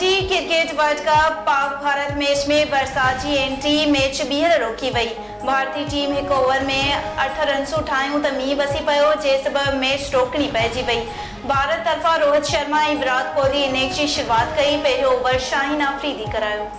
T20 cricket world cup Pak Bharat match में बरसात जी entry match ॿीहर रोकी वई। भारतीय टीम हिकु ओवर में 8 रन्स ठाहियूं त मींहुं वसी पियो, जंहिं सबबि मैच रोकणी पइजी वई। भारत तरफ़ां रोहित शर्मा ऐं विराट कोहली इनिंग्स जी शुरूआत कई। पहिरियों ओवर शाहीन आफरीदी करायो।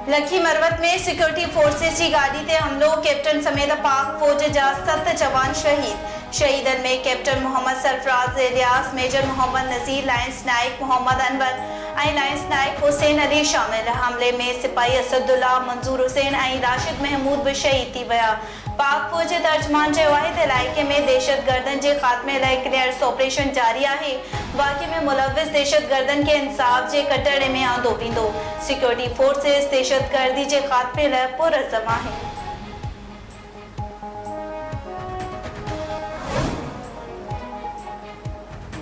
लखी मरवत में सिक्योरिटी फोर्सेस की गाड़ी ते हमलो, कैप्टन समेत पाक फौज जा 7 जवान शहीद। शहीदन में कैप्टन मोहम्मद सरफराज इलियास, मेजर मोहम्मद नज़ीर, लाइंस नाइक मोहम्मद अनवर ऐं लाइंस नाइक हुसैन अली शामिल। हमले में सिपाही असदुल्ला, मंजूर हुसैन ऐं राशिद महमूद भी शहीद थी विया। पाक फौज जे तर्जमान चयो आहे त इलाइक़े में दहशतगर्दनि जे ख़ात्मे लाइ क्लियर्स ऑपरेशन जारी आहे। वाक़े में मुलविस दहशतगर्दनि खे इंसाफ़ जे कटड़े में आंदो वेंदो। सिक्योरिटी फोर्सेस दहशतगर्दी जे ख़ात्मे लाइ पुरज़म आहे।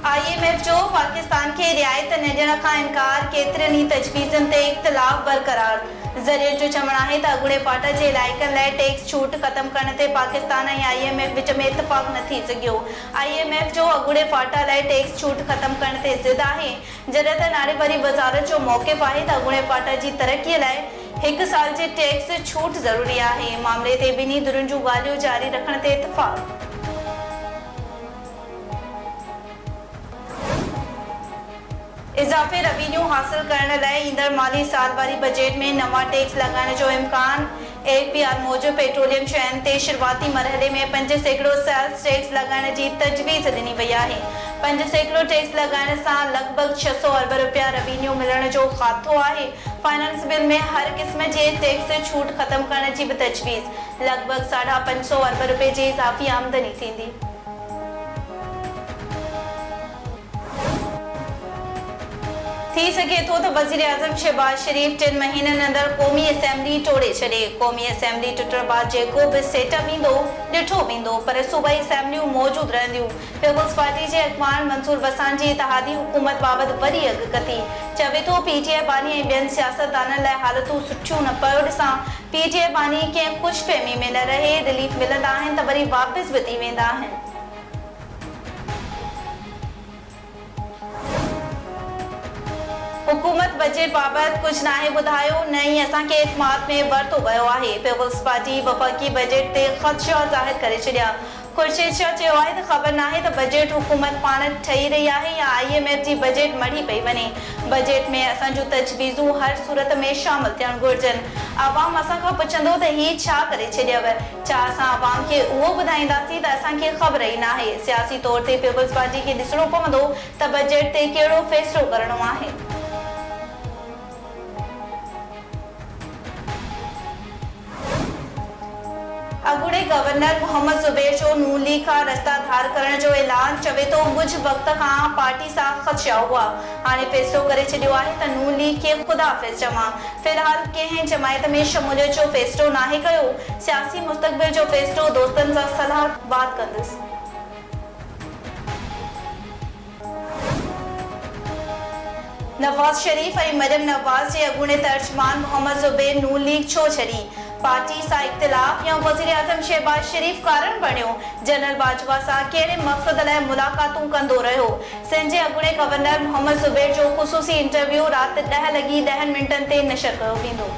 IMF जो पाकिस्तान के रियायत न ॾियण खां इनकार, केतिरनि ई तजवीज़नि ते इख़्तिलाफ़ बरक़रार। ज़रियत जो चवणु आहे त अॻूणे फाटा जे इलाइक़नि लाइ टैक्स छूट ख़त्म करण ते पाकिस्तान ऐं IMF विच में इत्तेफ़ाक़ न थी सघियो। IMF जो अॻूणे फाटा लाइ टैक्स छूट ख़त्म करण ते ज़िद आहे, जॾहिं त नारेवारी वज़ारत जो मौक़िफ़ आहे त अॻूणे फाटा जी तरक़ीअ लाइ 1 साल जी टैक्स छूट ज़रूरी आहे। मामले ते ॿिन्ही धुरुनि जूं ॻाल्हियूं जारी रखण ते इत्तेफ़ाक़। इज़ाफ़े रेवेन्यू हासिल करण लाइ ईंदड़ माली साल वारी बजट में नवां टैक्स लॻाइण जो इम्कान। AFPR मूजिबि पेट्रोलियम शयुनि ते शुरूआती मरहले में 5% सेल्स टैक्स लॻाइण जी तजवीज़ ॾिनी वई आहे। 5% टैक्स लॻाइण सां लॻभॻि 600 अरब रुपया रेवेन्यू मिलण जो ख़ातो आहे। फाइनेंस बिल में हर क़िस्म जे टैक्स छूट ख़त्म करण जी बि तजवीज़। लॻभॻि 550 अरब रुपए जी इज़ाफ़ी आमदनी थींदी। थी सघे थो त वज़ीर आज़म शहबाज शरीफ़ 3 महीननि अंदरि क़ौमी असेंबली टोड़े छॾे। क़ौमी असेंबली टुटण बाद जेको बि सेटअप ईंदो ॾिठो वेंदो, पर सूबाई असेंबलियूं मौजूदु रहंदियूं। पीपल्स पार्टी जे अॻवान मंसूर बसान जी इतिहादी हुकूमत बाबति वरी अॻकथी। चवे थो PTI बानी ऐं ॿियनि सियासतदाननि लाइ हालतूं सुठियूं न पियो ॾिसां। PTI बानी कंहिं ख़ुशफ़हमी में न रहे, रिलीफ मिलंदा आहिनि त वरी वापसि बि थी वेंदा आहिनि। हुकूमत बजट बाबति कुझु नाहे ॿुधायो, न ई असांखे इत्माद में वरितो वियो आहे। पीपल्स पार्टी वफ़ाक़ी बजट ते ख़दशा ज़ाहिर करे छॾिया। ख़ुर्शीद शाह चयो आहे त ख़बर नाहे त बजट हुकूमत पाण ठही रही आहे या IMF जी बजट मढ़ी पई वञे। बजट में असां जूं तजवीज़ूं हर सूरत में शामिल थियणु घुरिजनि। आवाम असां खां पुछंदो त हीउ छा करे छॾियव, छा असां आवाम खे उहो ॿुधाईंदासीं त असांखे ख़बर ई नाहे। सियासी तौर ते पीपल्स पार्टी खे ॾिसणो पवंदो त बजट ते कहिड़ो फ़ैसिलो करणो आहे। अॻूणे गवर्नर मोहम्मद ज़ुबैर जो नून लीग खां रस्ता धार करण जो ऐलान। चवे थो कुझु वक़्त खां पार्टी सां ख़दशा हुआ, हाणे फ़ैसिलो करे छॾियो आहे त नून लीग खे ख़ुदाफ़िज़ चवां। फ़िलहाल कंहिं जमायत में शमूलियत जो फ़ैसिलो नाहे कयो। सियासी मुस्तक़बिल जो फ़ैसिलो दोस्तनि सां सलाह बात कंदुसि। नवाज़ शरीफ़ ऐं मरियम नवाज़ जे अॻूणे तर्जमान मोहम्मद ज़ुबैर नून लीग छो छॾी? पार्टी सां इख़्तिलाफ़ या वज़ीर आज़म शहबाज शरीफ़ कारण बणियो? जनरल बाजवा सां कहिड़े मक़सद लाइ मुलाक़ातूं कंदो रहियो? सिंध जे अॻूणे गवर्नर मोहम्मद ज़ुबैर जो ख़ुसूसी इंटरव्यू राति 10:10 ते नशर कयो वेंदो।